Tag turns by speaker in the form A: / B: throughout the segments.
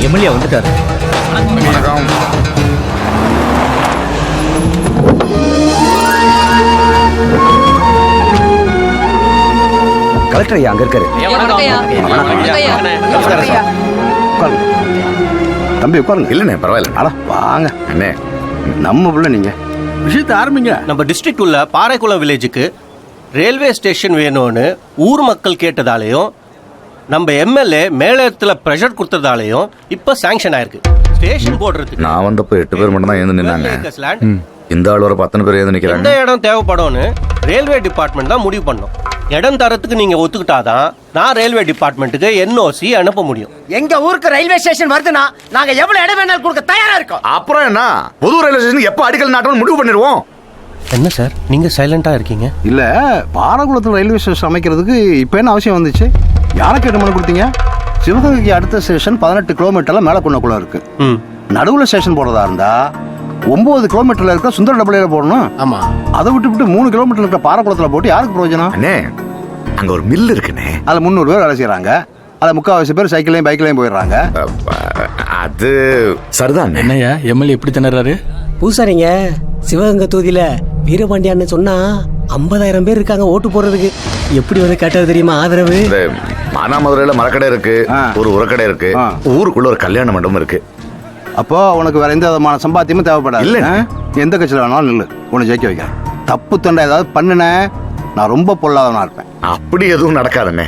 A: MLA வந்துட்டாரு.
B: Collector ஐயா அங்க இருக்காரு.
C: தம்பி உட்காருங்க.
B: இல்லண்ணே பரவாயில்ல.
C: அட வாங்க
B: அண்ணே,
C: நம்ம பிள்ளை நீங்க விஷயத்தை ஆரம்பிங்க.
D: நம்ம டிஸ்ட்ரிக்ட் உள்ள பாறைக்குளம் வில்லேஜுக்கு ரயில்வே ஸ்டேஷன் வேணும்னு ஊர் மக்கள் கேட்டதாலேயும் நம்ம எம்எல்ஏ மேலத்தில் ப்ரெஷர் கொடுத்ததாலேயும் இப்போ சாங்ஷன் ஆயிருக்கு. ஸ்டேஷன் போடுறதுக்கு
B: நான் வந்தப்போ 8 பேர் மட்டும் தான் எழுந்து நின்னாங்க. இந்த ஆள் வர 10 பேர் எழுந்து
D: எந்த
B: நிக்கிறாங்க.
D: இடம் தேவைப்படும்னு ரயில்வே டிபார்ட்மெண்ட் தான் முடிவு பண்ணோம். இடம் தரத்துக்கு நீங்க ஒத்துக்கிட்டாதான் நான் ரயில்வே டிபார்ட்மெண்ட்டுக்கு என்ஓசி அனுப்ப முடியும்.
E: எங்க ஊருக்கு ரயில்வே ஸ்டேஷன் வருதுன்னா நாங்க எவ்வளவு இடம் வேணாலும் கொடுக்க தயாரா இருக்கோம்.
B: அப்புறம் என்ன, புது ரயில்வே ஸ்டேஷன் எப்போ அடிக்கல் நாட்டணும் முடிவு பண்ணிடுவோம்.
D: என்ன சார் நீங்க சைலண்டா இருக்கீங்க?
C: இல்ல, பாரகுளத்தில் ரயில்வே ஸ்டேஷன் அமைக்கிறதுக்கு இப்போ என்ன அவசியம் வந்துச்சு? யாரை கேட்டு மனு கொடுத்தீங்க? சிவகங்கைக்கு அடுத்த ஸ்டேஷன் 18 கிலோமீட்டர்ல மேலக்குன்னக்குள்ள இருக்கு. நடுவில் ஸ்டேஷன் போடுறதா இருந்தா 9 கிலோமீட்டர்ல இருக்க சுந்தர டபுளையில போடணும்.
D: ஆமா,
C: அதை விட்டு 3 கிலோமீட்டர் இருக்க பாரகுளத்தில் போட்டு யாருக்கு பிரயோஜனம்?
B: அண்ணே, அங்க ஒரு மில் இருக்குண்ணே.
C: அதுல 300 பேர் வேலை செய்யறாங்க. அதுல 3/4 பேர் சைக்கிளையும் பைக்லையும் போயிடுறாங்க.
B: அது சரிதான்.
A: என்னையா எம்எல்ஏ எப்படி திணறாரு?
E: பூசாரிங்க சிவகங்கை தொகுதியில வீரபாண்டியான்னு சொன்னா 50,000 பேர் இருக்காங்க ஓட்டு போடுறதுக்கு. எப்படி வந்து கேட்டாரு தெரியுமா ஆதரவு?
B: மானாமதுரையில மரக்கடை இருக்கு, ஒரு உரக்கடை இருக்கு, ஊருக்குள்ள ஒரு கல்யாண மண்டபம் இருக்கு.
C: அப்போ உனக்கு வேற எந்த விதமான சம்பாத்தியமும் தேவைப்படாது. இல்ல, எந்த கட்சியில் வேணாலும் நில்லு, உன்னை ஜெயிக்க வைக்க. தப்பு தண்டை ஏதாவது பண்ணுன நான் ரொம்ப பொல்லாதவனா இருப்பேன்.
B: அப்படி எதுவும் நடக்காதுண்ணே.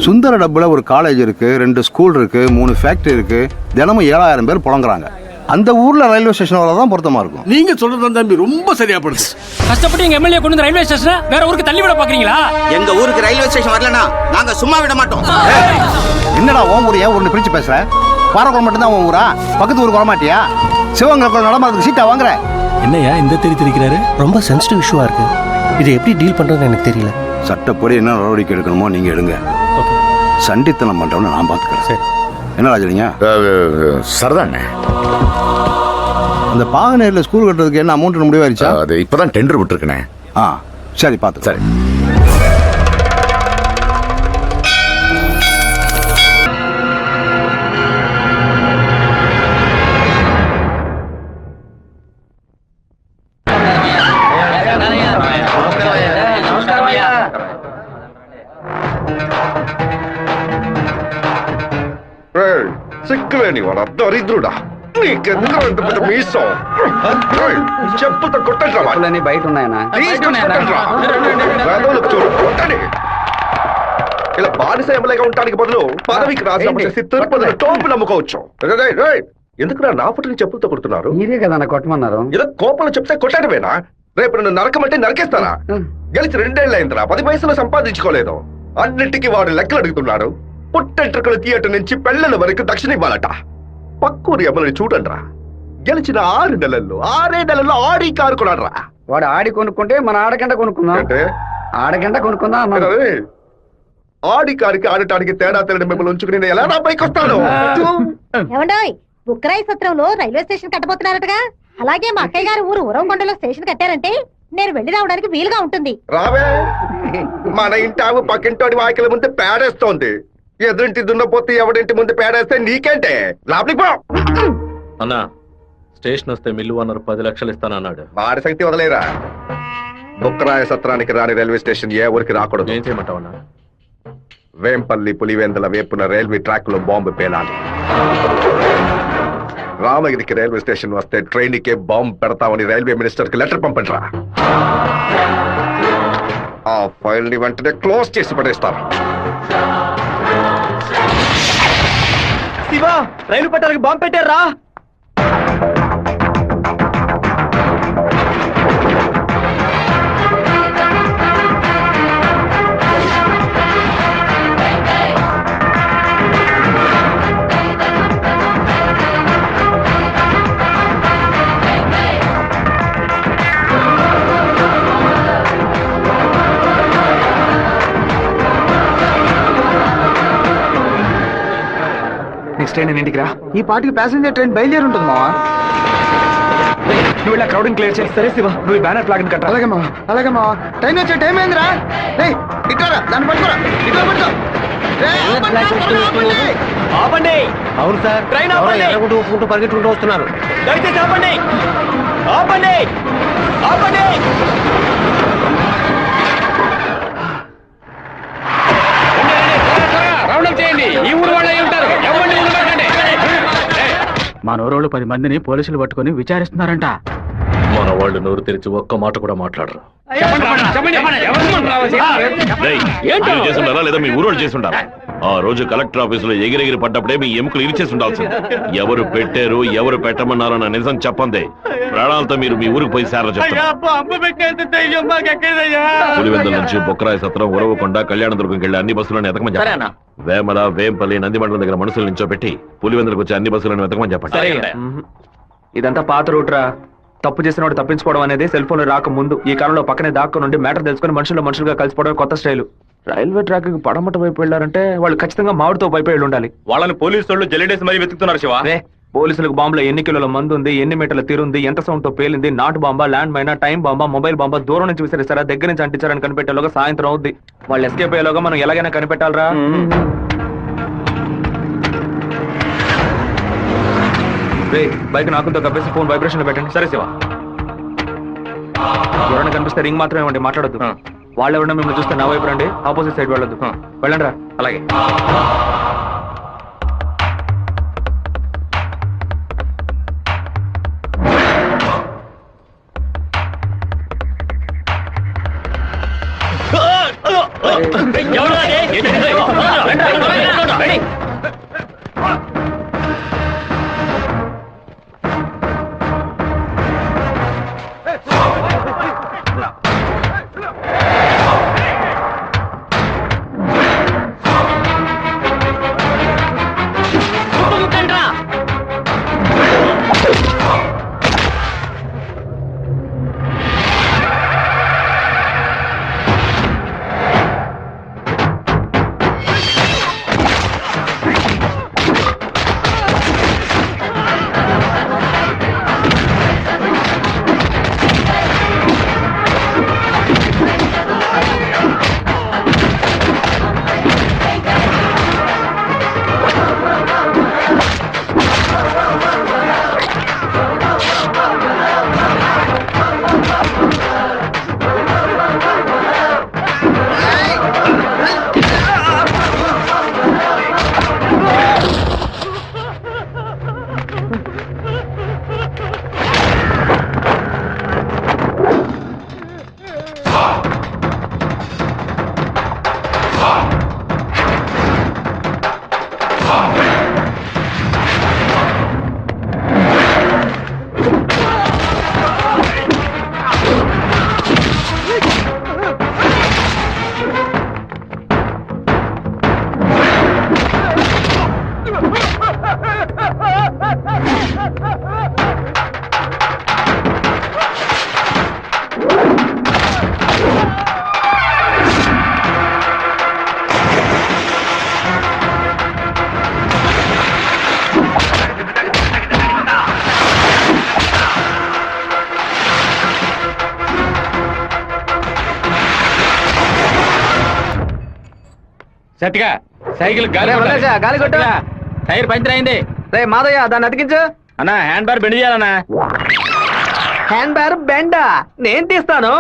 C: சுந்தர டப்புல ஒரு காலேஜ் இருக்கு, 2 ஸ்கூல் இருக்கு, 3 ஃபேக்டரி இருக்கு. தினமும் 7,000 பேர் புலங்குறாங்க. அந்த ஊர்ல ரயில்வே ஸ்டேஷன் வரதான் பொருத்தமா இருக்கும்.
F: நீங்க சொல்றது தம்பி ரொம்ப சரியா படுது.
A: கஷ்டப்பட்டு எங்க எம்எல்ஏ கொண்டு வந்து ரயில்வே ஸ்டேஷனை வேற ஊருக்கு தள்ளி விட பாக்குறீங்களா?
E: எங்க ஊருக்கு ரயில்வே ஸ்டேஷன் வரலனா நாங்க சும்மா விட மாட்டோம்.
C: என்னடா உன் ஊர் ஏன் ஒன்று பிரிச்சு பேசுற? பாரகுளம் மட்டும்தான் உன் ஊரா? பக்கத்து ஊருக்கு வரமாட்டியா? சிவகங்கை நடமாறதுக்கு சீட்டா வாங்குற?
A: என்னையா இந்த திரிக்கிறாரு?
D: ரொம்ப சென்சிட்டிவ் இஷ்யூவா இருக்கு. இதை எப்படி டீல் பண்றதுன்னு எனக்கு தெரியல.
C: சட்டப்படி என்ன நடவடிக்கை எடுக்கணுமோ நீங்க எடுங்க. சண்டித்தனம் பண்றவன நான் பாத்துக்கிறேன்.
D: சரி.
C: என்ன ராஜலிங்க?
B: சரிதாண்ணே.
C: அந்த பாகனேரில் ஸ்கூல் கட்டுறதுக்கு என்ன அமௌண்ட் முடிவாயிருச்சா?
B: அது இப்பதான் டெண்டர் விட்டுருக்கேன்.
C: சரி பார்த்து.
B: சரி.
G: సిక్కులేని వాడు దరిద్రుడా, నీకెందుకు ఇంత పెద్ద మీసం? చెప్పుతో కొట్టండి
E: బయట ఉన్నాయనా?
G: కొట్టండి. ఇలా బానిస ఎమ్మెల్యేగా ఉండడానికి బదులు పదవికి రాజీనామా తిరుపతిలో టోపులు అమ్ముకోవచ్చు. ఎందుకు నా ఫోటోని చెప్పులతో కొడుతున్నారు?
E: మీరే కదా కొట్టమన్నారు.
G: ఏదో కోపంలో చెప్తే కొట్టడమేనా? రేపు నన్ను నరకమంటే నరకేస్తారా? గెలిచి 2 ఏళ్ళు అయిందిరా, 10 పైసలు సంపాదించుకోలేదు. అన్నింటికి వాడు లెక్కలు అడుగుతున్నాడు. పుట్టెంట్రుకలు థియేటర్ నుంచి పెళ్లల వరకు దక్షిణ ఇవ్వాలట. పక్కూరి ఎమ్మెల్యే చూడండి రా, గెలిచిన 6 నెలల్లో ఆడి కారు కొన్నాడ్రా.
E: వాడు ఆడి కొనుక్కుంటే మన ఆడగంట కొనుక్కుందాం.
G: అంటే
E: ఆడగంట కొనుక్కుందాం.
G: ఆడి కారికి ఆడటానికి తేడా తెలియని మిమ్మల్ని ఉంచుకుని నేను ఎలా నా పైకి వస్తాను?
H: ఏమండోయ్, బుక్కరాయి సత్రంలో రైల్వే స్టేషన్ కట్టబోతున్నారటగా. అలాగే మా అక్కయ్య గారు ఊరు ఉరవకొండలో స్టేషన్ కట్టారంటే నేను వెళ్లి రావడానికి వీలుగా ఉంటుంది.
G: రావే, మన ఇంటి ఆవు పక్కింటోడి వాకిల ముందు పేడేస్తోంది. ఎదురింటి దున్నపోతే ఎవడింటి ముందు పేడేస్తే నీకేంటే? లోపలికి పో.
I: అన్నా, స్టేషన్ వస్తే మిల్లు ఓనర్ 10 లక్షలు ఇస్తానన్నాడు.
G: వాడి శక్తి వదిలేరా. బుక్కరాయ సత్రానికి రాని రైల్వే స్టేషన్ ఏ ఊరికి రాకూడదు.
I: ఏం చేయమంటావన్నా?
G: వేంపల్లి పులివెందుల వేపున రైల్వే ట్రాక్ లో బాంబు పేలాలి. రామగిరికి రైల్వే స్టేషన్ వస్తే ట్రైన్ కే బాంబు పెడతామని రైల్వే మినిస్టర్ కి లెటర్ పంపండిరా. ఆ ఫైల్ ని వెంటనే క్లోజ్ చేసి పడేస్తారు.
E: శివా, రైలు పట్టాలకు బాంబు పెట్టారా?
F: నెక్స్ట్ ట్రైన్ ఇంటికి రా.
E: ఈ పాటికి ప్యాసింజర్ ట్రైన్ బయలుదేరి ఉంటుంది మావా.
F: నువ్వు ఇలా క్రౌడింగ్ క్లియర్ చేయి. సరే శివ, నువ్వు బ్యానర్ ఫ్లాగ్ కట్ట.
E: అలాగే మావా, అలాగే మావా. ట్రైన్ వచ్చే టైం ఏందిరా? ఇట్లా దాన్ని పట్టుకోరా, ఇట్లా పట్టుకో. అవును సార్
D: ట్రైన్
E: ఎవరో
D: ఆపండి.
E: ఎర్రగుంట ఊపుకుంటూ పరిగెట్టుకుంటూ వస్తున్నారు.
D: దయచేసి ఆపండి ఆపండి ఆపండి
A: రౌండప్ చేయండి. ఈ ఊరు వాళ్ళే ఉంటారు. ఎవరిని వదిలిపెట్టండి.
F: మా నోరోళ్ళు 10 మందిని పోలీసులు పట్టుకొని విచారిస్తున్నారంట.
I: మన వాళ్ళు నోరు తెరిచి ఒక్క మాట కూడా మాట్లాడరు.
A: చెప్పండి. ఎవరు రావాలి?
J: మీరు చేసుంటారా లేదా మీ ఊరోళ్ళు చేసుంటారా? ఆ రోజు కలెక్టర్ ఆఫీసులో ఎగిరెగిరి పడ్డప్పుడే మీ ఎముకలు ఇరిచేసి ఉండాల్సింది. ఎవరు పెట్టారు ఎవరు పెట్టమన్నారన్న నిజం చెప్పందే ప్రాణాలతో మీరు మీ ఊరికి పోయి సారా చెప్తారు. పులివెందుల నుంచి బొక్కరాయి సత్రం ఉరవకొండ కళ్యాణదుర్గంకి వెళ్ళి అన్ని బస్సులను ఎతకమని చెప్పండి. వేమల వేంపల్లి నందిమండలం దగ్గర మనుషులు నించోబెట్టి పులివెందులకు వచ్చి అన్ని బస్సులను వెతకమని చెప్పండి.
F: ఇదంతా పాత రూట్రా. తప్పు చేసిన వాడు తప్పించుకోవడం అనేది సెల్ ఫోన్ రాక ముందు. ఈ కాలంలో పక్కనే దాక్కు నుండి మ్యాటర్ తెలుసుకుని మనుషులుగా కలిసిపోవడం కొత్త స్టైల్. రైల్వే ట్రాక్ కి పడమట వైపు వెళ్ళారంటే వాళ్ళు ఖచ్చితంగా మామిడితో వైపు వెళ్ళి ఉండాలి.
J: వాళ్ళని పోలీసు వాళ్ళు జల్లెడేసి మరీ వెతుకుతున్నారు శివ.
F: పోలీసులకు బాంబులో ఎన్ని కిలోల మందు ఉంది, ఎన్ని మీటర్ల తీరుంది, ఎంత సౌండ్ తో పేలింది, నాటు బాంబా, ల్యాండ్ మైనా, టైం బాంబా, మొబైల్ బాంబా, దూరం నుంచి విసిరిస్తారా, దగ్గర నుంచి అంటించారని కనిపెట్టేలోగా సాయంత్రం అవుద్ది. వాళ్ళు ఎస్కేప్ అయ్యేలోగా మనం ఎలాగైనా కనిపెట్టాలరా. బైక్ నాకుతో కప్పేసి ఫోన్ వైబ్రేషన్ లో పెట్టండి.
J: సరే శివ.
F: ఎవరైనా కనిపిస్తే రింగ్ మాత్రమే ఇవ్వండి, మాట్లాడొద్దు. వాళ్ళు ఎవరైనా మిమ్మల్ని చూస్తే నా వైపు రండి, ఆపోజిట్ సైడ్ వెళ్ళొద్దు. వెళ్ళండి రా.
J: అలాగే.
A: సత్తిగా సైకిల్ గాలి కొట్టు. టైర్ పంచర్ అయింది.
F: రే మాదయ్య, దాన్ని అతికించు.
A: అన్నా హ్యాండ్ బార్ బెండ్ చేయాలన్నా.
F: హ్యాండ్ బార్ బెండా నేను తీస్తాను.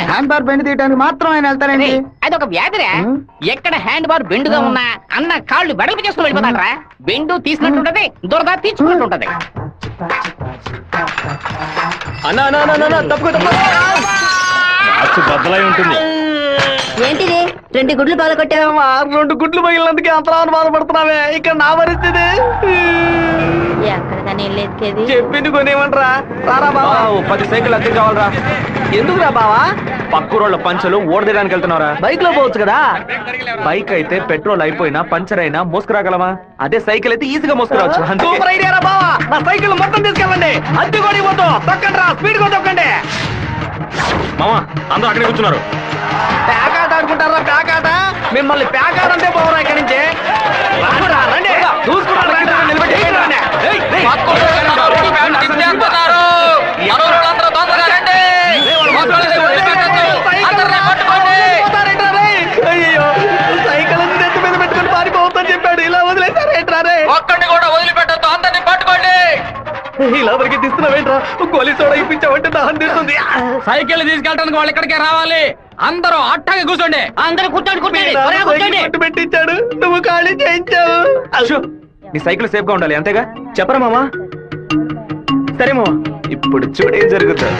F: హ్యాండ్ బార్ బెండ్ తీయడానికి మాత్రం ఆయన వెళ్తారండి.
K: అదొక వ్యాధిరా. ఎక్కడ హ్యాండ్ బార్ బెండుగా ఉన్నా అన్న కాళ్ళు వెడల్పు చేసుకుని వెళ్ళిపోతాడరా. బెండు తీసినట్టుంటది, దురద తీర్చుకున్నట్టుంటది.
J: బద్దలై ఉంటుంది.
H: ఏంటిది 2 గుడ్లు బాగా కొట్టావా?
F: 2 గుడ్లు పగిలినందుకే అంతరాన్ని బాధపడుతున్నావే. ఇక్కడ నా పరిస్థితి
H: ఎక్కడికని వెళ్ళేది?
F: చెప్పింది కొనేమంటరా. రారా బావా, 10 సైకిల్ అద్దె కావాలరా. ఎందుకురా బావా? పక్కూరోళ్ళ పంచలు ఓడదీయడానికి వెళ్తున్నారా? బైక్ లో పోవచ్చు కదా. బైక్ అయితే పెట్రోల్ అయిపోయినా పంచర్ అయినా మోసుకురాగలమా? అదే సైకిల్ అయితే ఈజీగా మోసుకురావచ్చు. సూపర్ ఐడియా రా బావా. నా సైకిల్ మొత్తం తీసుకెళ్ళండి. అద్దె కొని పోతూ తొక్కండి రా, స్పీడ్ గా తొక్కండి.
J: మామ అందరూ అక్కడే కూర్చున్నారు.
F: ప్యాకాట ఆడుకుంటారా? ప్యాకాట మిమ్మల్ని ప్యాకాట అంటే పోవరా ఇక్కడి నుంచి. రండి చూసుకున్నారు. నిలబెట్టి గోలీ సోడా ఇప్పించావంటే దాహం తీస్తుంది.
A: సైకిల్ తీసుకెళ్ళడానికి వాళ్ళు ఇక్కడికే రావాలి. అందరూ అట్టాగే కూర్చోండి.
K: అందరూ కూర్చోండి కూర్చోండి త్వరగా కూర్చోండి.
F: పట్టు పెట్టించాడు, నువ్వు ఖాళీ చేయించావు. అశో, నీ సైకిల్ సేఫ్ గా ఉండాలి అంతేగా. చెప్పరా మామా? సరే మామా, ఇప్పుడు చూడు ఏం జరుగుతుంది.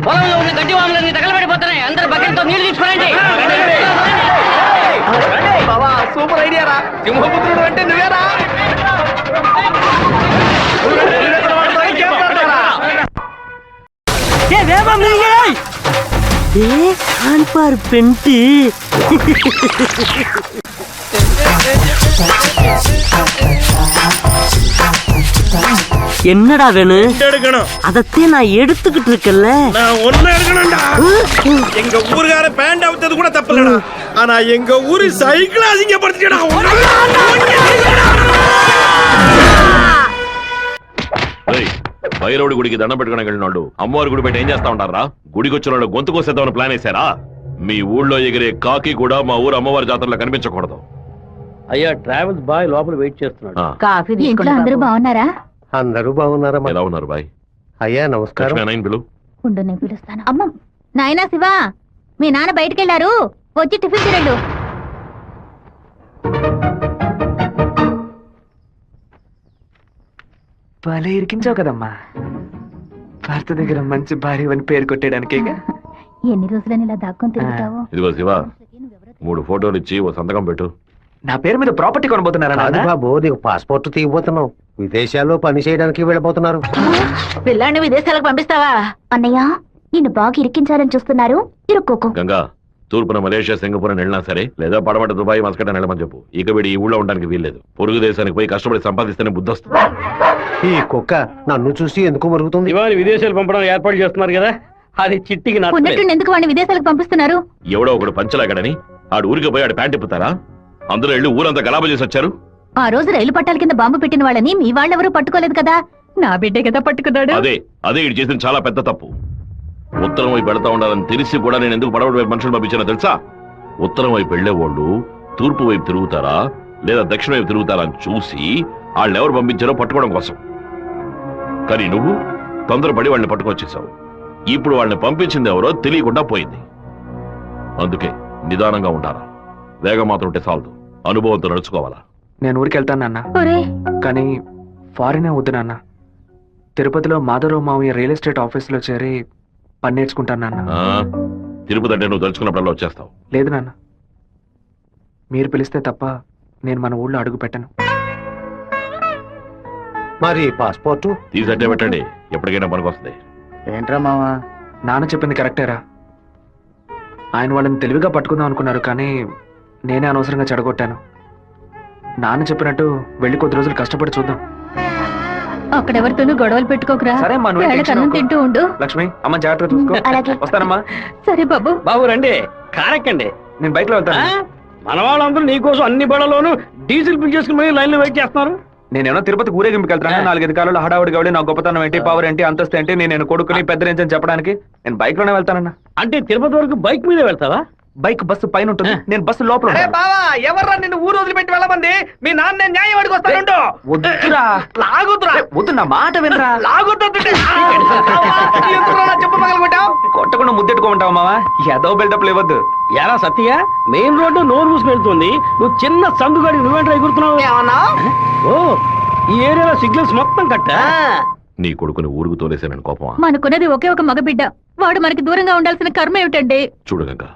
K: పొలంలో ఉన్న గడ్డి వాములన్నీ తగలబడిపోతున్నాయి. అందరూ బకెట్ తో నీళ్లు తీసుకురండి.
F: బావా సూపర్ ఐడియా రా. సింహపుత్రుడు అంటే నువ్వేరా?
E: என்னடா வேணும்? அதத்தே நான் எடுத்துக்கிட்டு இருக்கேன்ல.
L: நான் ஒண்ணு எடுக்கணும்டா. எங்க ஊருக்கார பேண்ட் அவுத்தது கூட தப்பு இல்லடா. ஆனா எங்க ஊரு சைக்கிள் அசிங்கப்படுத்திட்டா.
J: భైరవుడి గుడికి దండం పెట్టుకుని వెళ్ళినాడు అమ్మవారి గుడి బయట ఏం చేస్తా ఉంటారా? గుడికి వచ్చిన వాళ్ళు గొంతు కోసేద్దామని ప్లాన్ వేశారా? మీ ఊళ్ళో ఎగిరే కాకి కూడా మా ఊరు అమ్మవారి జాతరలో కనిపించకూడదు.
I: అయ్యా ట్రావెల్స్ బాయ్ లోపల వెయిట్ చేస్తున్నాడు.
K: కాఫీ
H: ఇంట్లో అందరూ బాగున్నారా?
C: అందరూ బాగున్నారా?
J: ఎలా ఉన్నారు బాయ్?
C: అయ్యా నమస్కారం.
J: లక్ష్మీ పిలు.
H: ఉండు నేను పిలుస్తాను. అమ్మ నాయనా శివ, మీ నాన్న బయటికెళ్ళారు, వచ్చి టిఫిన్ తినండు.
F: భలే ఇరికించావు కదమ్మా. భర్త దగ్గర మంచి భార్య అని పేరు కొట్టేయడానికి.
H: ఎన్ని రోజులని ఇలా దాక్కొని తిరుగుతావు?
J: ఇదిగో శివ, 3 ఫోటోలు ఇచ్చి ఓ సంతకం పెట్టు.
F: నా పేరు మీద ప్రాపర్టీ కొనబోతున్నారా?
C: బాబు నీకు పాస్పోర్ట్ తీయబోతున్నావు. విదేశాల్లో పని చేయడానికి వెళ్ళబోతున్నారు.
K: పిల్లాన్ని విదేశాలకు పంపిస్తావా?
H: అన్నయ్య నిన్ను బాగా ఇరికించాలని చూస్తున్నారు, ఇరుక్కోకు.
J: గంగా, తూర్పున మలేషియా సింగపూర్ వెళ్ళినా సరే, లేదా పడమట దుబాయ్ మస్కట్ అని వెళ్ళమని చెప్పు. ఇక వీడి ఈ ఊళ్ళో ఉండడానికి వీల్లేదు. పొరుగు దేశానికి పోయి కష్టపడి సంపాదిస్తేనే బుద్ధి వస్తుంది.
C: ఈ కుక్క నన్ను చూసి ఎందుకు మరుగుతుంది?
I: ఇవాళ విదేశాలు పంపడం ఏర్పాటు చేస్తున్నారు కదా, అది చిట్టికి
H: ఉన్నట్టు ఎందుకు వాడిని విదేశాలకు పంపిస్తున్నారు?
J: ఎవడో ఒకడు పంచలాగడని ఆడు ఊరికి పోయి ఆడు ప్యాంట్ ఇప్పుతారా? అందులో వెళ్ళి ఊరంతా గలాబా చేసి వచ్చారు.
H: ఆ రోజు రైలు పట్టాల కింద బాంబు పెట్టిన వాళ్ళని మీ వాళ్ళెవరూ పట్టుకోలేదు కదా, నా బిడ్డే కదా పట్టుకున్నాడు.
J: అదే ఇటు చేసిన చాలా పెద్ద తప్పు. ఉత్తరం వైపు వెళ్తా ఉండాలని తెలిసి కూడా నేను ఎందుకు పడవడి వైపు మనుషులు పంపించానో తెలుసా? ఉత్తరం వైపు వెళ్లే వాళ్ళు తూర్పు వైపు తిరుగుతారా లేదా దక్షిణ వైపు తిరుగుతారా అని చూసి వాళ్ళని ఎవరు పంపించారో పట్టుకోవడం కోసం. కానీ నువ్వు తొందరపడి వాళ్ళని పట్టుకొచ్చేసావు. ఇప్పుడు వాళ్ళని పంపించింది ఎవరో తెలియకుండా పోయింది. అందుకే నిదానంగా ఉండాలా. వేగం మాత్రం ఉంటే చాలదు, అనుభవంతో నడుచుకోవాలా.
F: నేను ఊరికి వెళ్తాను నాన్న, కానీ ఫారినే వద్దు నాన్న. తిరుపతిలో మాధవరావు మావయ్య రియల్ ఎస్టేట్ ఆఫీసులో చేరి పని నేర్చుకుంటాను నాన్న.
J: తిరుపతి అంటే నువ్వు తలుచుకున్నప్పుడల్లా వచ్చేస్తావు.
F: లేదు నాన్న, మీరు పిలిస్తే తప్ప నేను మన ఊళ్ళో అడుగు పెట్టను.
C: మరి పాస్పోర్ట్
J: తీసట్టే పెట్టండి, ఎప్పటికైనా పనికొస్తుంది.
C: ఏంట్రా మావా?
F: నాన్న చెప్పింది కరెక్టేరా. ఆయన వాళ్ళని తెలివిగా పట్టుకుందాం అనుకున్నారు, కానీ నేనే అనవసరంగా చెడగొట్టాను. నాన్న చెప్పినట్టు వెళ్ళి కొద్ది రోజులు కష్టపడి చూద్దాం.
H: అక్కడెవరితోనూ గొడవలు పెట్టుకోకరా.
F: సరే అమ్మా, నువ్వు
H: వేళకి అన్నం తింటూ ఉండు.
F: లక్ష్మి అమ్మ జాగ్రత్తగా చూసుకో.
H: అలాగే.
F: వస్తానమ్మా.
H: సరే బాబు.
I: బాబు రండి, కారెక్కండి.
F: నేను బైక్ లో వెళ్తాను.
I: మన వాళ్ళందరూ నీకోసం అన్ని బళ్ళలోనూ డీజిల్ ఫిల్ చేసుకుని లైన్ లో వెయిట్ చేస్తున్నారు.
F: నేనేమో తిరుపతి ఊరేగింపుకి వెళ్తాను. 4-5 కాలంలో హడావుడి కాబట్టి నా గొప్పతనం ఏంటి, పవర్ ఏంటి, అంతస్తు ఏంటి, నేను కొడుకుని పెద్ద నుంచి అని చెప్పడానికి నేను బైక్ లోనే వెళ్తానన్నా.
I: అంటే తిరుపతి వరకు బైక్ మీద వెళ్తావా?
F: బైక్ బస్సు పైన ఉంటుంది, నేను బస్సు లోపల. ఎవర్రా నిన్ను ఊరు వదిలిపెట్టి వెళ్ళమంది? మీ నాన్న న్యాయం అడిగి వస్తాను. వద్దురా, లాగుతురా. వద్దు, నా మాట వినరా. చెప్పు పగలగొట్టావు. కొట్టకుండా ముద్దెట్టుకోమంటావు మావా. ఏదో బిల్డప్ ఇవ్వద్దు.
I: ఎలా సత్య, మెయిన్ రోడ్డు నోరు మూసుకెళ్తుంది, నువ్వు చిన్న సందుగాడి నువ్వేంట్రా ఎగురుతున్నావు? ఓ, ఈ ఏరియాలో సిగ్నల్స్ మొత్తం కట్టా?
J: నీ కొడుకుని ఊరుకు తోలేసానని కోపమా?
H: మనకున్నది ఒకే ఒక మగబిడ్డ, వాడు మనకి దూరంగా ఉండాల్సిన కర్మ ఏమిటండి?
J: చూడు గంగా,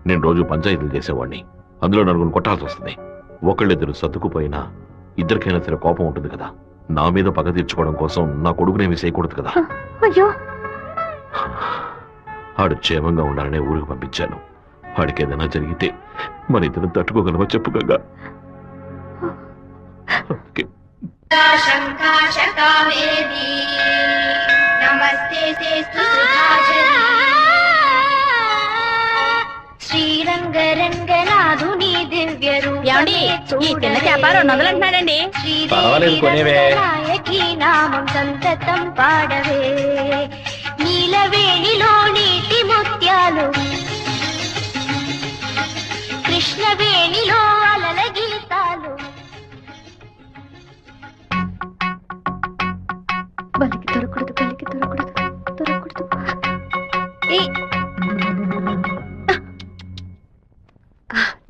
J: నేను రోజు పంచాయతీలు చేసేవాడిని. అందులో నలుగురు కొట్టాల్సి వస్తుంది. ఒకళ్ళిద్దరు సర్దుకుపోయినా ఇద్దరికైనా సరే కోపం ఉంటుంది కదా. నా మీద పగ తీర్చుకోవడం కోసం నా కొడుకునేమి చేయకూడదు కదా.
H: అయ్యో,
J: ఆడు క్షేమంగా ఉండాలనే ఊరికి పంపించాను. వాడికి ఏదైనా జరిగితే మన ఇద్దరు తట్టుకోగలవా చెప్పు గంగా?
H: శ్రీరంగరంగనాథుని దివ్య రూపమే నామం సంతతం పాడవే. నీలవేణిలో నీటి ముత్యాలు, కృష్ణవేణిలో అలల గీతాలు.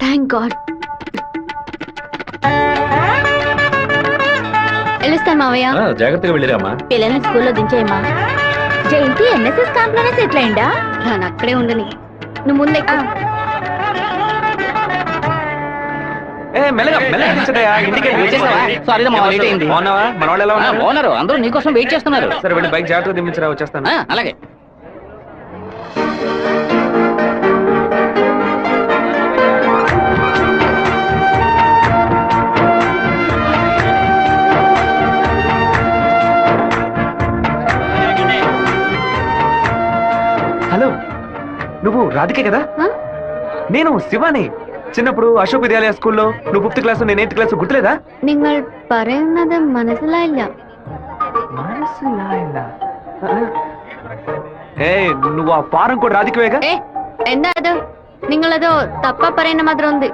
H: Thank God. వెళ్ళొస్తాను మావయ్య.
F: జాగ్రత్తగా వెళ్ళిరామా.
H: పిల్లల్ని స్కూల్లో దించేయమ్మా. జయంతి ఎన్ఎస్ఎస్ క్యాంప్ లోనే సెటిల్ అయిందా? నేను అక్కడే ఉండని. నువ్వు ముందే
K: ఓనరు అందరూ నీకోసం వెయిట్ చేస్తున్నారు.
F: సరే వెళ్ళి బైక్ జాగ్రత్తగా దింపించరా, వచ్చేస్తాను.
K: అలాగే.
F: హలో, నువ్వు రాధికే కదా? నేను శివాని. చిన్నప్పుడు అశోక్ విద్యాలయ స్కూల్లో నువ్వు 5th క్లాస్ నేను 8th క్లాస్ గుర్తులేదా?
H: നിങ്ങൾ പറയുന്നത് മനസ്സിലായില്ല.
F: నువ్వు ఆ ఫారం కూడా రాధికవేగా?
H: എന്താ അത്? നിങ്ങളത് തപ്പ പറയുന്ന മാത്രം ഉണ്ട്.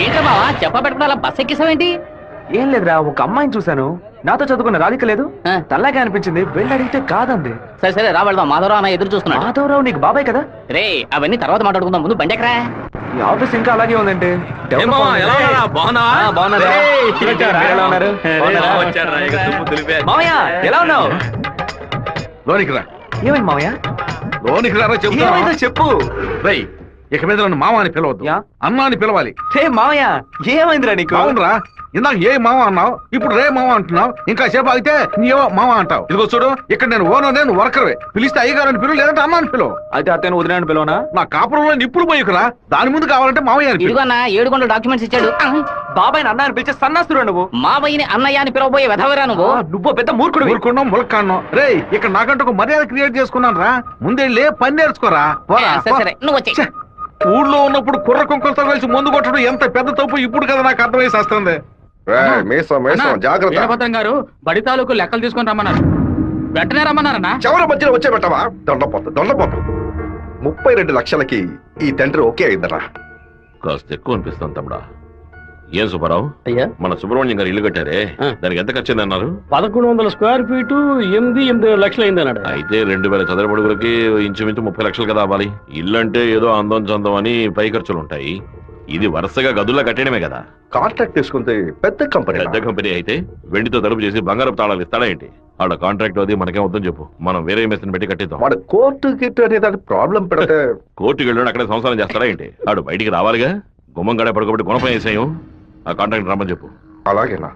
K: ఏంటో బావా చెప్పబెట్టడం అలా బస్ ఎక్కిసావేంటి?
F: ఏం లేదురా, ఒక అమ్మాయిని చూశాను. నాతో చదువుకున్న రాధిక లేదు, తల్లాగా అనిపించింది. వెళ్ళి అడిగితే కాదంది.
K: సరే సరే రా వెళ్దాం. మాధవరావు అన్న ఎదురు చూస్తున్నాడు.
F: మాధవరావు నీకు బాబాయ్ కదా?
K: రే అవన్నీ తర్వాత మాట్లాడుకుందాం, ముందు బండి ఎక్కరా.
F: ఈ ఆఫీస్ ఇంకా అలాగే ఉందంటే. మామయ్య ఎలా ఉన్నావు?
L: లోనికి రా.
F: ఏమైంది మామయ్య?
L: లోనికి రా
F: ఏమైందో చెప్పు.
L: రై, ఇక మీద నన్ను మామ అని పిలవద్దు, అన్నా అని పిలవాలి.
F: రే మామయ్య ఏమైందిరా నీకు?
L: అవునరా, ఇందాక ఏ మామ అన్నావు, ఇప్పుడు రే మామ అంటున్నావు. ఇంకా సేపు ఆగితే నీవో మామ అంటావు. ఇదిగో చూడు, ఇక్కడ నేను ఓనర్, నేను వర్కర్వే. పిలిస్తే అయ్యగారు అని పిలువు, లేదంటే అన్నా అని పిలువు.
F: అయితే అత్తను వదిలేని పిలవనా?
L: నా కాపురంలో నిప్పుడు పోయికురా. దాని ముందు కావాలంటే మామయ్య అని పిలువు.
K: ఇదిగో అన్న 7 గంటల డాక్యుమెంట్స్ ఇచ్చాడు.
F: బాబాయ్ అన్న అని పిలిచే సన్నాస్తురా నువ్వు.
K: మావయ్యని అన్నయ్య అని పిలవబోయే వెధవరా నువ్వు.
F: నువ్వు పెద్ద మూర్ఖుడు.
L: ఊరుకున్నాం, ములక్కాన్నాం. రే, ఇక్కడ నాకంటే ఒక మర్యాద క్రియేట్ చేసుకున్నాను రా. ముందే పని నేర్చుకోరా.
K: సరే నువ్వు వచ్చే.
L: ఊళ్ళో ఉన్నప్పుడు కుర్ర కుంకులతో కలిసి ముందు కొట్టడం ఎంత పెద్ద తప్పు ఇప్పుడు కదా నాకు అర్థమయ్యేసి వస్తుంది.
G: జాగ్రత్త
A: గారు బడి తాలూకు లెక్కలు తీసుకొని రమ్మన్నారు. వెంటనే రమ్మన్నారన్నా.
G: చివరి మధ్యలో వచ్చే పెట్టవా? దొండపోతు 32 లక్షలకి ఈ తండ్రి ఓకే అయిందరా.
J: కాస్త ఎక్కువ అనిపిస్తాను తమ్ముడా. ఏం సుబ్బారావు, మన సుబ్రహ్మణ్యం గారు ఇల్లు కట్టారే, దానికి ఎంత ఖర్చు అన్నారు?
I: 1100 స్క్వేర్ ఫీటు 8 లక్షలు అయింది అన్నాడు.
J: అయితే 2000 చదరపు అడుగులకి ఇంచుమించు 30 లక్షలు కదా అవ్వాలి. ఇల్లు అంటే ఏదో అందం చందం అని పై ఖర్చులు ఉంటాయి. ఇది వరుసగా గదుల్లో కట్టడమే కదా.
G: కాంట్రాక్ట్ తీసుకుంటే పెద్ద కంపెనీ
J: అయితే వెండితో తలుపు చేసి బంగారపు తాళాలు ఇస్తాడా ఏంటి? ఆడ కాంట్రాక్ట్ అది మనకేం వద్దని చెప్పు, మనం వేరే మెషిన్ పెట్టి కట్టిద్దాం.
G: వాడు కోర్టు గిట్టు అనేది ప్రాబ్లం పెడితే
J: కోర్టుకి వెళ్ళి అక్కడే సంసారం చేస్తాడా ఏంటి? ఆడు బయటికి రావాలిగా. గుమ్మం గడే పడుకోబెట్టి గుణపం వేసాయం. ఆ కాంట్రాక్ట్ రమ్మని చెప్పు.
G: అలాగేనా?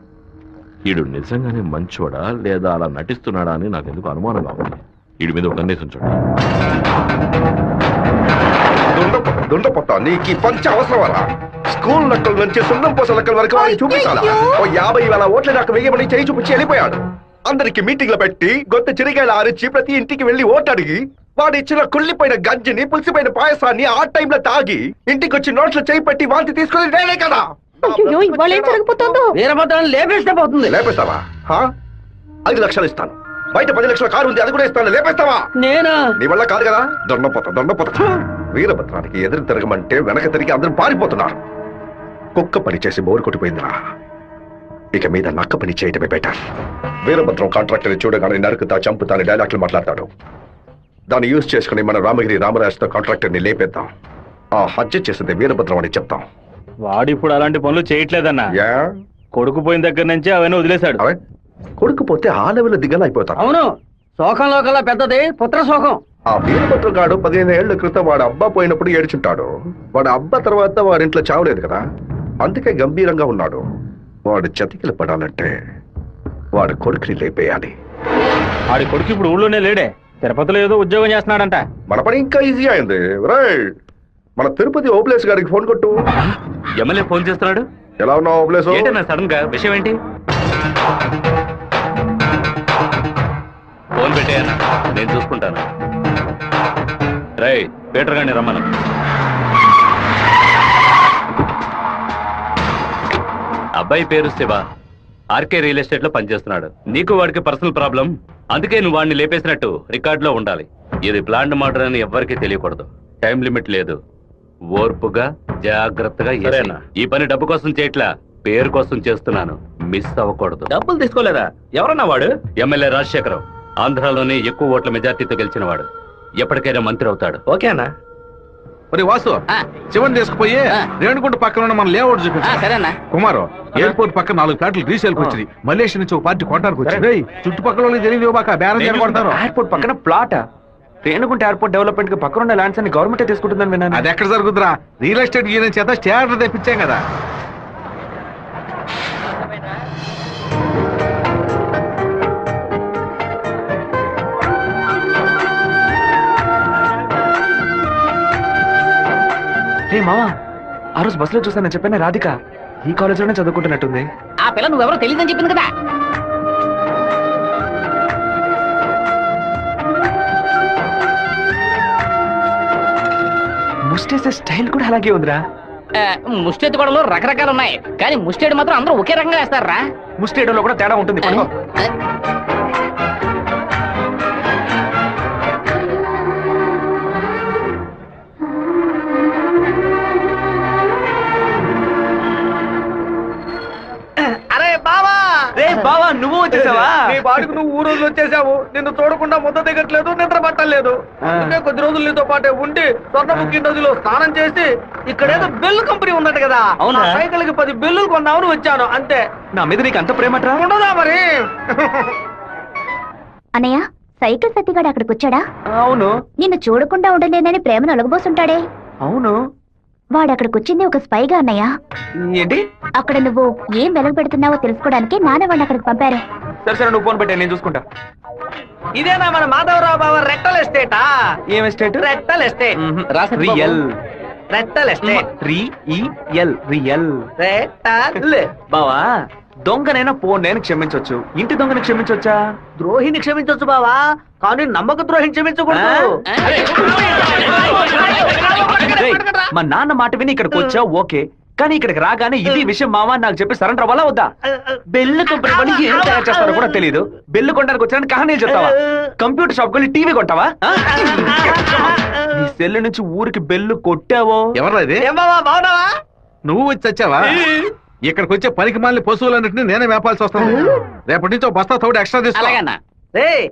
J: వీడు నిజంగానే మంచోడా లేదా అలా నటిస్తున్నాడా అని నాకు ఎందుకు అనుమానంగా ఉంది. వీడి మీద ఒక కన్నేసి ఉంచండి.
G: దుండపోతా నీకు ఈ పంచ అవసరమరా? స్కూల్ లెక్కల నుంచి సున్నం పోస లెక్కల వరకు వాడిని చూపించాలా? ఓ 50,000 ఓట్లు నాకు వెయ్యమని చేయి చూపించి వెళ్ళిపోయాడు. అందరికి మీటింగ్లు పెట్టి గొంత చిరిగాయలు ఆరిచి ప్రతి ఇంటికి వెళ్లి ఓటు అడిగి వాడు ఇచ్చిన కుళ్ళిపోయిన గంజిని పులిసిపోయిన పాయసాన్ని ఆ టైంలో తాగి ఇంటికి వచ్చి నోట్లో చేయి పెట్టి వాంతి తీసుకుని నేనే కదా. లేపేస్తావా? 5 లక్షలు ఇస్తాను. బయట 10 లక్షల కారు ఉంది, అది కూడా ఇస్తాను. లేపేస్తావా?
K: నేనా?
G: నీ వల్ల కాదు కదా. దొండపోతా వీరభద్రానికి ఎదురు తిరగమంటే వెనక తిరిగి అందరూ పారిపోతున్నారు. కుక్క పని చేసి బోరు కొట్టిపోయిందిరా. ఇక మీద నక్క పని చేయటమే బెటర్. వీరభద్రం కాంట్రాక్టర్ చూడగానే నరుకుతా చంపుతా అని డైలాగ్లు మాట్లాడతాడు. దాన్ని యూజ్ చేసుకుని మన రామగిరి రామరాజుతో కాంట్రాక్టర్ ని లేపేద్దాం. ఆ హత్య చేసింది వీరభద్రం అని చెప్తాం.
I: వాడిప్పుడు అలాంటి పనులు చేయట్లేదన్నా. కొడుకు పోయిన దగ్గర నుంచి అవన్నీ వదిలేశాడు.
G: కొడుకు పోతే ఆ లెవెల్ దిగలా అయిపోతాం.
K: అవును, శోకంలో కల్లా పెద్దది పుత్ర శోకం.
G: ఆ వీరభద్రం గాడు 15 ఏళ్ల క్రితం వాడు అబ్బా పోయినప్పుడు ఏడ్చుంటాడు. వాడు అబ్బా తర్వాత వాడింట్లో చావలేదు కదా, అందుకే గంభీరంగా ఉన్నాడు. వాడు చతికిల పడాలంటే వాడు కొడుకుని లేపేయాలి.
I: వాడి కొడుకు ఇప్పుడు ఊళ్ళోనే లేడే, తిరుపతిలో ఏదో ఉద్యోగం చేస్తున్నాడంట.
G: మన పని ఇంకా ఈజీ అయింది. మన తిరుపతి ఓబ్లేస్ గారికి ఫోన్ కొట్టు.
F: ఎమ్మెల్యే ఫోన్ చేస్తున్నాడు.
G: ఎలా ఉన్నావు ఓబ్లేస్?
F: సడన్ గా విషయం ఏంటి? ఫోన్ పెట్టేయన్నా, నేను చూసుకుంటాను. రై పీటర్ గారిని రమ్మను. అబ్బాయి పేరు శివ, ఆర్కే రియల్ ఎస్టేట్ లో పనిచేస్తున్నాడు. నీకు వాడికి పర్సనల్ ప్రాబ్లం, అందుకే నువ్వు వాడిని లేపేసినట్టు రికార్డులో ఉండాలి. ఇది ప్లాంట్ మర్డర్ అని ఎవ్వరికీ తెలియకూడదు. టైం లిమిట్ లేదు. ఓర్పుగా జాగ్రత్తగా. ఈ పని డబ్బు కోసం చేయట్లా,
I: పేరు కోసం చేస్తున్నాను, మిస్ అవ్వకూడదు.
F: డబ్బులు తీసుకోలేదా? ఎవరన్నా వాడు?
I: ఎమ్మెల్యే రాజశేఖరం, ఆంధ్రాలోనే ఎక్కువ ఓట్ల మెజార్టీతో గెలిచిన వాడు. ఎప్పటికైనా మంత్రి అవుతాడు.
F: ఓకే అన్నా.
L: మరి వాసు, శివన్ తీసుకుపోయి రేణుగుంట పక్కన ఉన్న మన లేఅవుట్ చూపించు.
K: సరేనా?
L: కుమారు, ఎయిర్పోర్ట్ పక్కన 4 ఫ్లాట్లు రీసేల్కి వచ్చింది. మలేషియా నుంచి ఒక పార్టీ కొట్టడానికి వచ్చింది. చుట్టుపక్కల వాళ్ళకి తెలియదు బాక బేరం కొడతారు.
F: ఎయిర్పోర్ట్ పక్కన ప్లాట్. రేణుగుంట ఎయిర్పోర్ట్ డెవలప్మెంట్ కి పక్కన ఉన్న ల్యాండ్స్ అన్ని గవర్నమెంట్ తీసుకుంటుందని విన్నాను.
L: అది ఎక్కడ జరుగుతురా? రియల్ ఎస్టేట్ యూనియన్ చేత స్టాండర్డ్ తెప్పించాం కదా.
F: రే మావా, ఆ రోజు బస్ లో చూసాను చెప్పాను రాధిక ఈ కాలేజ్ లోనే చదువుకుంటున్నట్టుంది.
K: ఆ పిల్ల నువ్వెవరో తెలియదని చెప్పింది కదా.
F: ముస్టేసే స్టైల్ కూడా అలాగే ఉందిరా.
K: ముష్టెత్తు గొడవలు రకరకాలు ఉన్నాయి, కానీ ముష్టేడు మాత్రం అందరూ ఒకే రకంగా వేస్తారా?
F: ముస్టేడోలో కూడా తేడా ఉంటుంది. పడుకో.
E: అరే బావా,
F: రే బావా, నువ్వు వచ్చేసావా?
E: నీ పాటుకు నువ్వు ఊరు వచ్చేసావు. నిన్ను చూడకుండా ముద్ద దిగట్లేదు, నిద్ర పట్టలేదు. అందుకే కొద్ది రోజులు నీతో పాటే ఉండి స్వర్ణముఖి నదిలో స్నానం చేసి ఇక్కడేదో బెల్లు కంపెనీ ఉన్నట్టు కదా,
F: అవునా?
E: సైకిల్ కి 10 బెల్లులు కొన్నామని వచ్చాను అంతే.
F: నా మీద నీకు అంత ప్రేమట్రా?
E: ఉండదా మరి?
H: అన్నయ్య, సైకిల్ సత్తిగాడు అక్కడికి వచ్చాడా?
F: అవును.
H: నిన్ను చూడకుండా ఉండలేనని ప్రేమను ఒలగబోసుంటాడే.
F: అవును.
H: వాడు అక్కడికి వచ్చింది ఒక స్పైగా అన్నయ్య.
F: ఏంటి?
H: అక్కడ నువ్వు ఏం వెలగ పెడుతున్నావో తెలుసుకోవడానికి నాన్న వాడిని అక్కడికి పంపారు.
F: సరే సరే, నువ్వు ఫోన్ పెట్టా, నేను చూసుకుంటా.
E: ఇదేనా మన మాధవరావు బావ రెట్టల్ ఎస్టేటా?
F: ఏం ఎస్టేట్?
E: రెట్టల్ ఎస్టేట్.
F: రియల్.
E: రెట్టల్ ఎస్టేట్.
F: రియల్.
E: రెట్టల్.
F: బావా, దొంగనైనా పోనైనా క్షమించొచ్చు, ఇంటి దొంగని క్షమించొచ్చా?
E: ద్రోహిని క్షమించొచ్చు బావా, కానీ నమ్మక ద్రోహిని క్షమించకూడదు.
F: రేయ్, మా నాన్న మాట విని ఇక్కడికి వచ్చావు ఓకే, కానీ ఇక్కడికి రాగానే ఇది విషయం మావా నాకు చెప్పి సరెండర్ అవ్వాలా వద్దా? బెల్లు కంపెనీ వాళ్ళు ఏం తయారు చేస్తారో కూడా తెలియదు. బెల్లు కొనడానికి వచ్చానని కహానీలు చెప్తావా? కంప్యూటర్ షాప్ వెళ్ళి టీవీ కొంటావా? నీ సెల్ నుంచి ఊరికి బెల్లు కొట్టావో?
L: ఎవరా ఇది?
E: ఏం బావా, బావున్నావా?
L: నువ్వు వచ్చి వచ్చావా? ఇక్కడికి వచ్చే పనికి మాలిన పశువులన్నింటినీ నేనే మేపాల్సి వస్తాను. రేపటి నుంచి ఒక బస్తా తోడు ఎక్స్ట్రా తీసుకో.
K: అలాగన్నా?
E: రేయ్,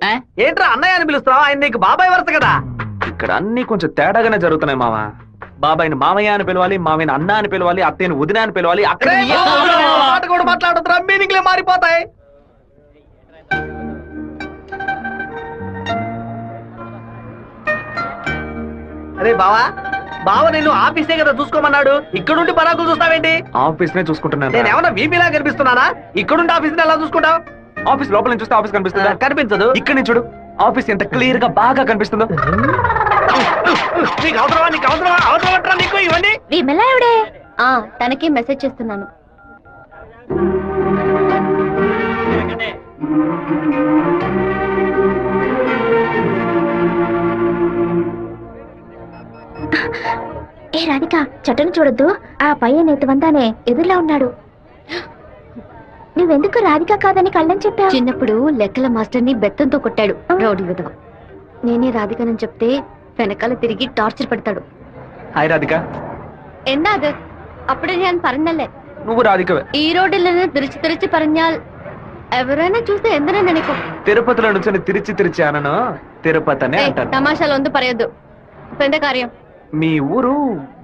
E: ఏంట్రా అన్నయ్య అని పిలుస్తావా? ఆయన నీకు బాబాయ్ వరుస కదా.
F: ఇక్కడ అన్ని కొంచెం తేడాగానే జరుగుతున్నాయి మావా. బాబాయిని మామయ్య అని పిలవాలి, మామయ్యని అన్న అని పిలవాలి, అత్తయ్యని వదిన అని పిలవాలి. అక్కడ
E: మాట కూడా మాట్లాడుతున్నా, మీనింగ్లే మారిపోతాయి. అరే బావా, బావ నిన్ను ఆఫీసే కదా చూసుకోమన్నాడు, ఇక్కడుండి పరాకులు చూస్తావేంటి?
F: ఆఫీస్ నే చూసుకుంటున్నాను.
E: నేను ఏమన్నా వీపీలా కనిపిస్తున్నానా? ఇక్కడుండి ఆఫీస్ ఎలా చూసుకుంటావు?
F: ఆఫీస్ లోపల నుంచి చూస్తే ఆఫీస్ కనిపిస్తుందా?
E: కనిపించదు.
F: ఇక్కడ నుంచి చూడు, ఆఫీస్ ఎంత క్లియర్ గా బాగా కనిపిస్తుందో.
E: నీకు అవసరమా? నీకు అవసరమా? అవసరమట్రా నీకు ఇవన్నీ?
H: విమలా ఎవడే? తనకి మెసేజ్ చేస్తున్నాను. ఏ రాధిక, చెట్టును చూడొద్దు. ఆ పయ్య నేతవంతానే ఎదురులా ఉన్నాడు. నువ్వెందుకు రాధిక కాదని కళ్ళని చెప్పావు? చిన్నప్పుడు లెక్కల మాస్టర్ ని బెత్తంతో కొట్టాడు రౌడీ విధవ. నేనే రాధికనని చెప్తే వెనకాల తిరిగి టార్చర్ పెడతాడు.
F: హాయ్ రాధిక.
H: എന്നാത് అప్పుడే నేను പറഞ്ഞല്ലേ
F: నువ్వు రాధికవే.
H: ఈ రోడ్డులను తిరిచి పరంజాల్ ఎవరైనా చూస్తే ఎందరని అనుకో.
F: తిరుపతిలో నుంచి తిరిచి అనను, తిరుపతి అనే అంటాను.
H: తమాషాలు ఒందు పరయొద్దు. పెద్ద కార్యం.
F: మీ ఊరు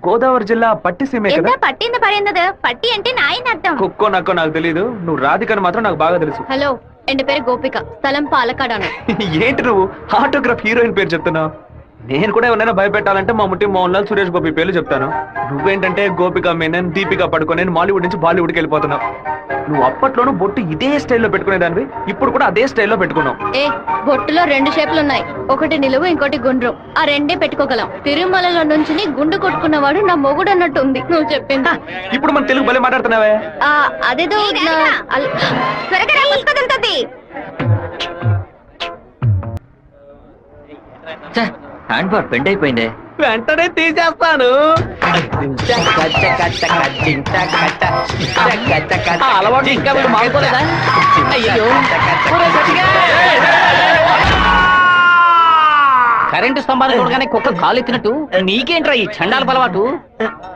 F: గోదావరి జిల్లా పట్టిసీమే కదా?
H: పట్టింది పడింది. పట్టి అంటే నాయన అర్థం.
F: కుక్కో నక్కో నాకు తెలీదు, నువ్వు రాధికని మాత్రం నాకు బాగా తెలుసు.
H: హలో, ఎన్ పేరు గోపిక, స్థలం పాలకాడాను.
F: ఏంటి నువ్వు ఆటోగ్రాఫ్ హీరోయిన్ పేరు చెప్తున్నావు? నేను కూడా ఎవరైనా భయపెట్టాలంటే మా ముట్టి మోహన్ లాల్, సురేష్ గోపి పేర్లు చెప్తాను. నువ్వేంటంటే గోపిక మేనన్, దీపిక పడుకోనే బాలీవుడ్ నుంచి బాలీవుడ్కి వెళ్ళిపోతున్నావు. నువ్వు అప్పట్లోనూ బొట్టు ఇదే స్టైల్లో పెట్టుకునేదానివి, ఇప్పుడు కూడా అదే స్టైల్లో పెట్టుకున్నావు.
H: ఏ బొట్టులో 2 షేపులు ఉన్నాయి, ఒకటి నిలువు ఇంకోటి గుండ్రం. ఆ రెండే పెట్టుకోగలం. తిరుమలలో నుంచి గుండు కొట్టుకున్నవాడు నా మొగుడు అన్నట్టు ఉంది నువ్వు చెప్పింది.
F: ఇప్పుడు మన తెలుగు భలే మాట్లాడుతున్నావే.
H: అదేదో
E: హ్యాండ్ బార్ బెండ్ అయిపోయింది. వెంటనే తీసేస్తాను.
K: అలవాటు ఇంకా వీడు మానుకోలేదా? అయ్యో, కరెంటు స్తంభాలు చూడగానే కుక్క కాలు ఎత్తినట్టు నీకేంట్రా ఈ చండాల అలవాటు?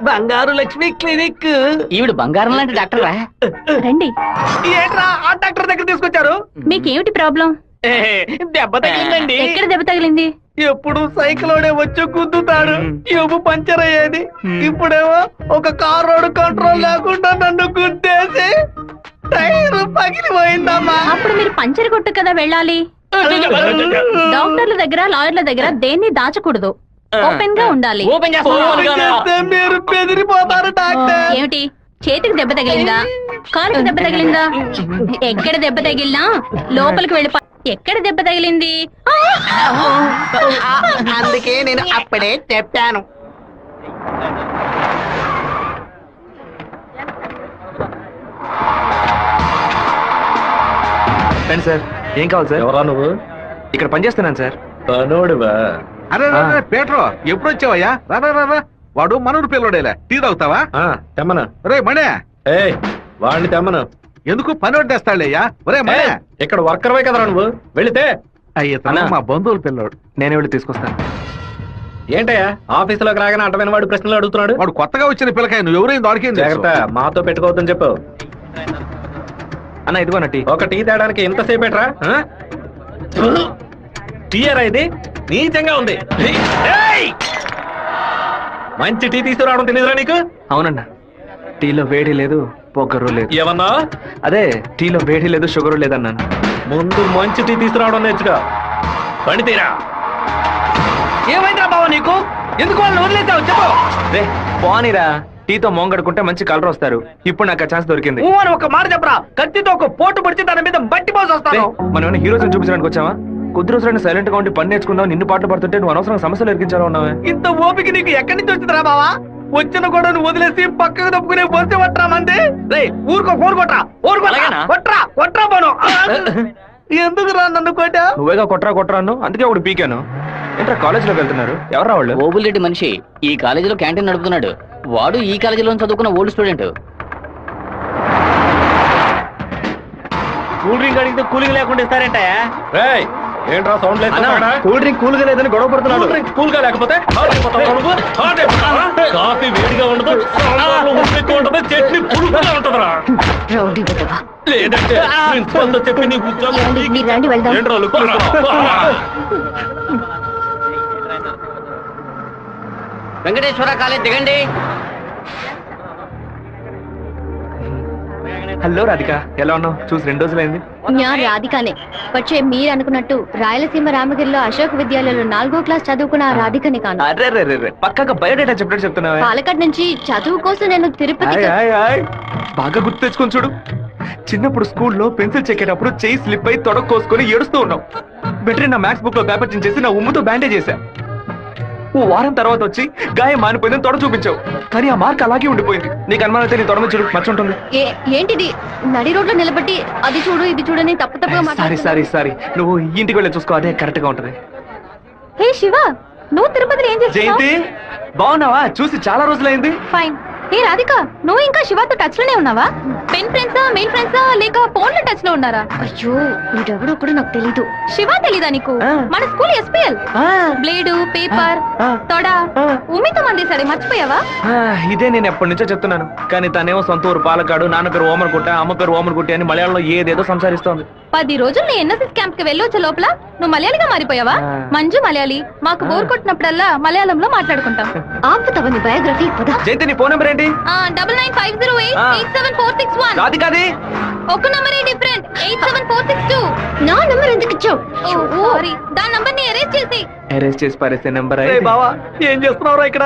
E: బంగారు లక్ష్మి క్లినిక్.
K: ఈవిడ బంగారం లాంటి డాక్టర్ రా.
H: రండి.
E: ఏంట్రా ఆ డాక్టర్ దగ్గర తీసుకొచ్చారు?
H: మీకేమిటి ప్రాబ్లం?
K: దెబ్బ తగిలిందండి.
H: ఎక్కడ దెబ్బ తగిలింది?
E: ఎప్పుడు సైకిలోనే వచ్చి గుద్దుతాడు, ఎవ్వు పంచర్ అయ్యేది. ఇప్పుడేమో ఒక కార్ రోడ్ కంట్రోల్ లేకుండా నన్ను గుద్దేసి టైర్ పగిలిపోయిందమ్మా.
H: అప్పుడు మీరు పంచర్ కొట్టు కదా వెళ్ళాలి. డాక్టర్ల దగ్గర లాయర్ల దగ్గర దేన్ని దాచకూడదు, ఓపెన్ గా ఉండాలి.
K: ఓపెన్
E: చేస్తే మీరు బెదిరిపోతారు డాక్టర్.
H: ఏమిటి, చేతికి దెబ్బ తగిలిందా, కాలుకి దెబ్బ తగిలిందా? ఎక్కడ దెబ్బ తగిలినా లోపలికి వెళ్ళి ఎక్కడ దెబ్బ తగిలింది?
K: అందుకే నేను అప్పుడే చెప్పాను.
F: రండి సార్. ఏం కావాలి సార్? ఎవరా నువ్వు? ఇక్కడ పనిచేస్తున్నాను సార్. పనోడువా?
L: అరే పేట్రో ఎప్పుడు వచ్చావయ్యా? రా వాడు మనూరు పిల్లడేలే. టీ తాగుతావా?
F: తెమ్మను.
L: రే మణే,
F: వాడిని తెమ్మను.
L: ఎందుకు పని వడ్డేస్తాడయ్యా? ఒరే మణే,
F: ఇక్కడ వర్కర్వే కదరా నువ్వు, వెళితే.
L: అయ్యా మా బంధువుల పిల్లడు.
F: నేనే వెళ్ళి తీసుకొస్తాను. ఏంటయ్యా ఆఫీసులోకి రాగానే అడ్డమైన వాడు ప్రశ్నలు అడుగుతున్నాడు?
L: వాడు కొత్తగా వచ్చిన పిల్లకాయ, నువ్వు ఎవరైనా దొరికింది?
F: జాగ్రత్త, మాతో పెట్టుకోవద్దని చెప్పు. అన్న ఇదిగోన టీ. ఒక టీ తేడానికి ఎంతసేపు ఎట్రా? టీయరా ఇది? నీచంగా ఉంది. మంచి టీ తీసుకురావడం తెలియదురా నీకు? అవునన్నా, టీలో వేడి లేదు, పొగరు లేదు. ఏమన్నా? అదే టీలో వేడి లేదు, షుగర్ లేదన్నాను. ముందు మంచి టీ తీసుకురావడం నేర్చుకో. పని తీరా.
E: ఏమైందిరా బావ నీకు? ఎందుకు వాళ్ళని వదిలేసావు చెప్పు.
F: రే పోనీరా, టీతో మోంగడుకుంటే మంచి కలర్ వస్తారు. ఇప్పుడు నాకు ఆ ఛాన్స్ దొరికింది.
E: అని ఒక మాట చెప్పరా, కత్తితో ఒక పోటు పడిచి దాని మీద బట్టి పోసి వస్తాను.
F: మనం ఏమైనా హీరోస్ చూపించడానికి వచ్చావా? కొద్ది రోజులైనా సైలెంట్ గా ఉండి పని నేర్చుకుందాం. నిన్ను పాటలు పడుతుంటే నువ్వు అనవసరం సమస్యలు ఎరిగించాలో ఉన్నావే.
E: ఇంత ఓపిక నీకు ఎక్కడి నుంచి వచ్చిందిరా బావా? వచ్చిన కూడా నువ్వు వదిలేసి పక్కకు తప్పుకునే బొస్తే పట్టరా మంది. రే ఊరుకో, ఫోన్ కొట్రా, కొట్రా పోను. ఎందుకు రా నన్ను కొట్టా?
F: నువ్వేగా కొట్రా అన్ను, అందుకే ఒకటి పీకాను. ఏంట్రా కాలేజీలోకి వెళ్తున్నారు? ఎవరా వాళ్ళు?
K: ఓబుల్రెడ్డి మనిషి ఈ కాలేజీలో క్యాంటీన్ నడుపుతున్నాడు. వాడు ఈ కాలేజీలో చదువుకున్న ఓల్డ్ స్టూడెంట్.
F: కూల్ డ్రింక్ అడిగితే కూలింగ్ లేకుండా ఇస్తారంట. ఏంట్రా సౌండ్ లేదు? కూల్ డ్రింక్ కూల్ గా లేదని గొడవ పడుతున్నాడు. కూల్ గా లేకపోతే కాఫీ వేడిగా ఉండదు, చట్నీ పురుగుగా ఉంటుందిరా. లేదంటే ప్రిన్సిపల్ తో చెప్పి నీకు ఉద్యోగం. ఏంట్రా లుక్?
K: వెంకటేశ్వర కాలేజ్ దిగండి.
F: హలో రాధిక, ఎలా ఉన్నావు? చూసి 2 రోజులైంది.
H: ഞാൻ రాధికనే. പക്ഷേ మీరు అనుకున్నట్టు రాయలసీమ రామగిరిలో అశోక్ విద్యాలయంలో 4వ క్లాస్ చదువుకున్న ఆ రాధికని కాను.
F: అరే పక్కగా బయోడేటా చెప్పినట్టు చెప్తున్నావా?
H: పాలకాడ్ నుంచి చదువు కోసం నేను తిరుపతి.
F: బాగా గుర్తు తెచ్చుకొని చూడు. చిన్నప్పుడు స్కూల్లో పెన్సిల్ చెక్కేటప్పుడు చెయ్యి స్లిప్ అయి తొడకు కోసుకొని ఏడుస్తూ ఉన్నావు. వెంటనే నా మ్యాథ్స్ బుక్ లో పేపర్ చేసి నా ఉమ్ముతో బ్యాండేజ్ చేశా. ఓ వారం తర్వాత వచ్చి గాయం మానిపోయిందని తొడ చూపించావు, కానీ ఆ మార్క్ అలాగే ఉండిపోయింది. నీకు అనుమానం అయితే నీ తొడ మీద చూడు, మచ్చ ఉంటుంది.
H: ఏంటిది? నడి రోడ్లో నిలబట్టి అది చూడు ఇది చూడని తప్పుగా
F: సారీ నువ్వు ఇంటికి వెళ్ళి చూసుకో, అదే కరెక్ట్ గా ఉంటది.
H: హే శివ, నువ్వు తిరుపతిలో ఏం చేస్తున్నావు?
F: జయంతి బాగున్నావా? చూసి చాలా రోజులైంది.
H: ఫైన్. ఏ రాధిక, నువ్వు ఇంకా శివతో టచ్ లోనే ఉన్నావా? పెన్ ఫ్రెండ్సా, మెయిల్ ఫ్రెండ్సా, లేక ఫోన్ లో టచ్ లో ఉన్నారా? అయ్యో వీడెవడో కూడా నాకు తెలీదు. శివ తెలీదా నీకు? మన స్కూల్ ఎస్పీఎల్ బ్లేడు, పేపర్, తొడ ఉమ్మితో మందేశాడే, మర్చిపోయావా?
F: ఇదే నేను ఎప్పటి నుంచో చెప్తున్నాను, కానీ తనేమో సొంత ఊరు పాలకాడు, నాన్న పేరు ఓమర్గుట్ట, అమ్మ పేరు ఓమర్గుట్టి అని మలయాళంలో ఏదేదో సంసారిస్తోంది.
H: 10 రోజులు నీ ఎన్ఎస్ఎస్ క్యాంప్ కి వెళ్ళొచ్చే లోపల నువ్వు మలయాళిగా మారిపోయావా? మంజు మలయాళి. మాకు బోర్ కొట్టినప్పుడల్లా మలయాళంలో మాట్లాడుకుంటాం. ఆపుతావా నీ బయోగ్రఫీ?
F: జయంతి నీ ఫోన్ నెంబర్ ఏంటి?
H: 9950887461.
F: రాధికాది
H: ఒక నంబరే డిఫరెంట్, 87462. నా నంబర్ ఎందుకు ఇచ్చావు? సారీ, దాని నంబర్ ని
F: అరేంజ్ చేసి పారేసే నెంబర్.
E: బావా ఏం చేస్తున్నావురా ఇక్కడ?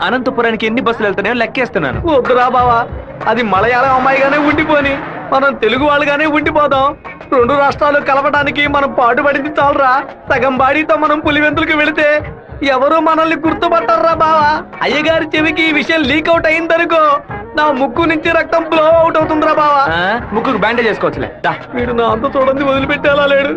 F: అనంతపురానికి ఎన్ని బస్సులు వెళ్తున్నాయో లెక్కేస్తున్నాను.
E: వద్దురా బావా, అది మలయాళం అమ్మాయిగానే ఉండిపోని మనం తెలుగు వాళ్ళుగానే ఉండిపోదాం. 2 రాష్ట్రాలు కలపడానికి మనం పాటుపడింది చాలరా. సగం బాడీతో మనం పులివెందులకు వెళితే ఎవరు మనల్ని గుర్తుపట్టారా బావా. అయ్యగారి చెవికి ఈ విషయం లీక్ అవుట్ అయిందనుకో, నా ముక్కు నుంచి రక్తం ఫ్లో అవుట్ అవుతుందిరా బావా.
F: ముక్కుకు బ్యాండేజ్ చేసుకోవచ్చులే.
E: వీడు నా అంత చూడండి వదిలిపెట్టేలా లేడు.